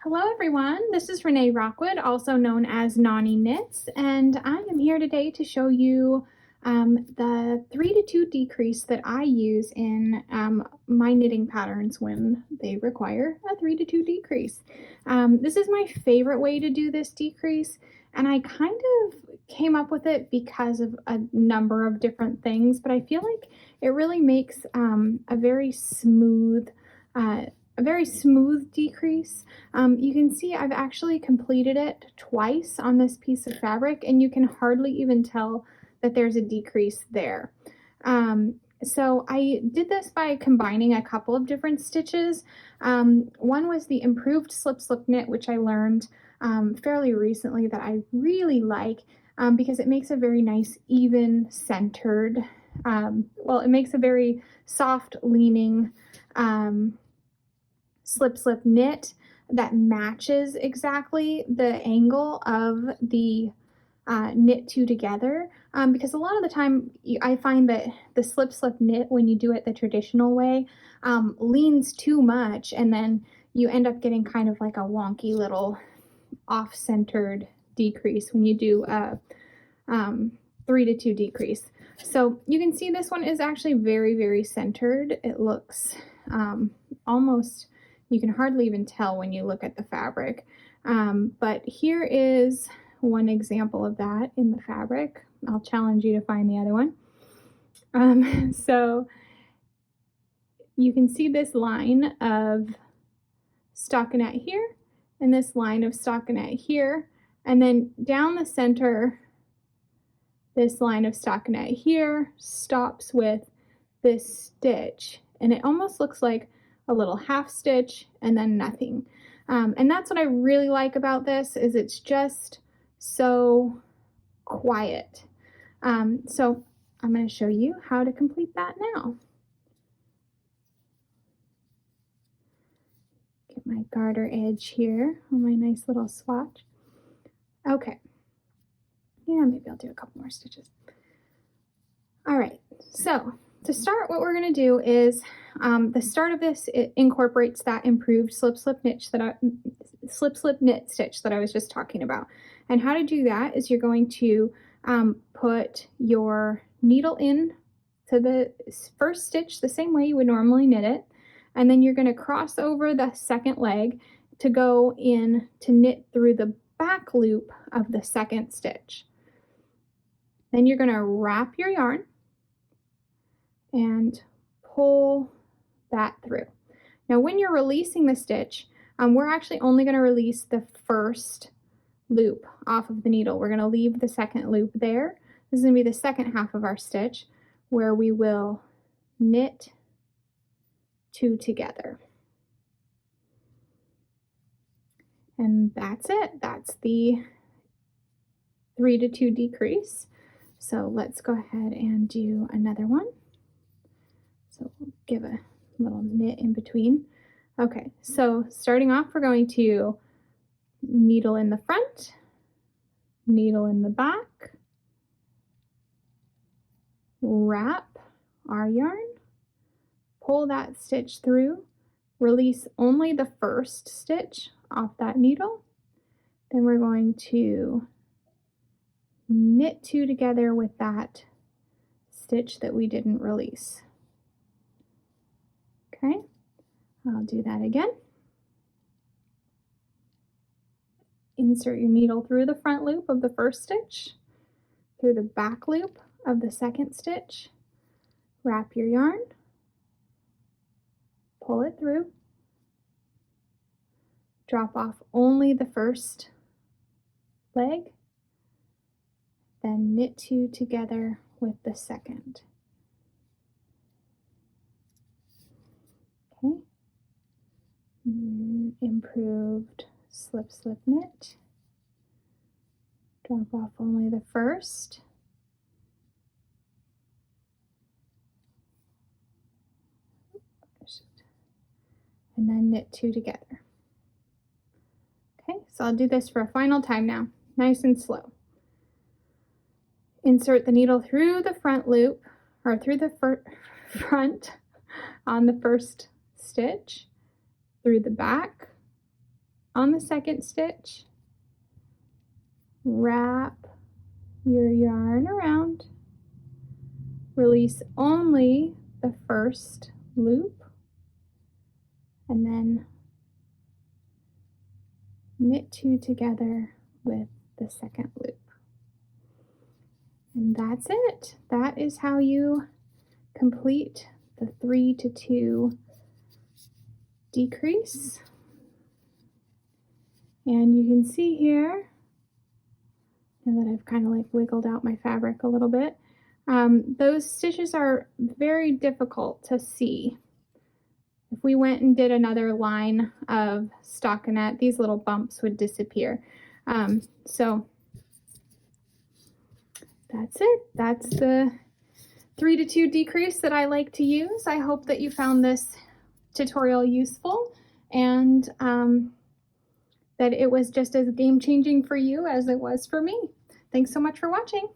Hello everyone, this is Renee Rockwood, also known as Nani Knits, and I am here today to show you the 3 to 2 decrease that I use in my knitting patterns when they require a 3 to 2 decrease. This is my favorite way to do this decrease, and I kind of came up with it because of a number of different things, but I feel like it really makes a very smooth decrease. You can see I've actually completed it twice on this piece of fabric, and you can hardly even tell that there's a decrease there. So I did this by combining a couple of different stitches. One was the improved slip slip knit, which I learned fairly recently that I really like because it makes a very nice even centered, it makes a very soft leaning slip slip knit that matches exactly the angle of the knit two together, because a lot of the time I find that the slip slip knit, when you do it the traditional way, leans too much, and then you end up getting kind of like a wonky little off-centered decrease when you do a 3 to 2 decrease. So you can see this one is actually very centered. It looks almost, you can hardly even tell when you look at the fabric. But here is one example of that in the fabric. I'll challenge you to find the other one. So you can see this line of stockinette here, and this line of stockinette here, and then down the center, this line of stockinette here stops with this stitch, and it almost looks like a little half stitch and then nothing. And that's what I really like about this, is it's just so quiet. So I'm going to show you how to complete that now. Get my garter edge here on my nice little swatch. Okay. Yeah, maybe I'll do a couple more stitches. All right, so to start, what we're going to do is the start of this, it incorporates that improved slip slip knit stitch that I was just talking about. And how to do that is you're going to put your needle in to the first stitch the same way you would normally knit it, and then you're going to cross over the second leg to go in to knit through the back loop of the second stitch. Then you're going to wrap your yarn and pull that through. Now when you're releasing the stitch, we're actually only going to release the first loop off of the needle. We're going to leave the second loop there. This is going to be the second half of our stitch, where we will knit two together. And that's it. That's the 3 to 2 decrease. So let's go ahead and do another one. So we'll give a little knit in between. Okay, so starting off, we're going to needle in the front, needle in the back, wrap our yarn, pull that stitch through, release only the first stitch off that needle. Then we're going to knit two together with that stitch that we didn't release. Okay, I'll do that again. Insert your needle through the front loop of the first stitch, through the back loop of the second stitch, wrap your yarn, pull it through, drop off only the first leg, then knit two together with the second. Okay, improved slip slip knit, drop off only the first, and then knit two together. Okay, so I'll do this for a final time now, nice and slow. Insert the needle through the front loop, or through the front on the first stitch, through the back, on the second stitch, wrap your yarn around, release only the first loop, and then knit 2 together with the second loop. And that's it. That is how you complete the 3 to 2 decrease. And you can see here, now that I've kind of like wiggled out my fabric a little bit, those stitches are very difficult to see. If we went and did another line of stockinette, these little bumps would disappear. So that's it. That's the 3 to 2 decrease that I like to use. I hope that you found this tutorial useful and that it was just as game-changing for you as it was for me. Thanks so much for watching.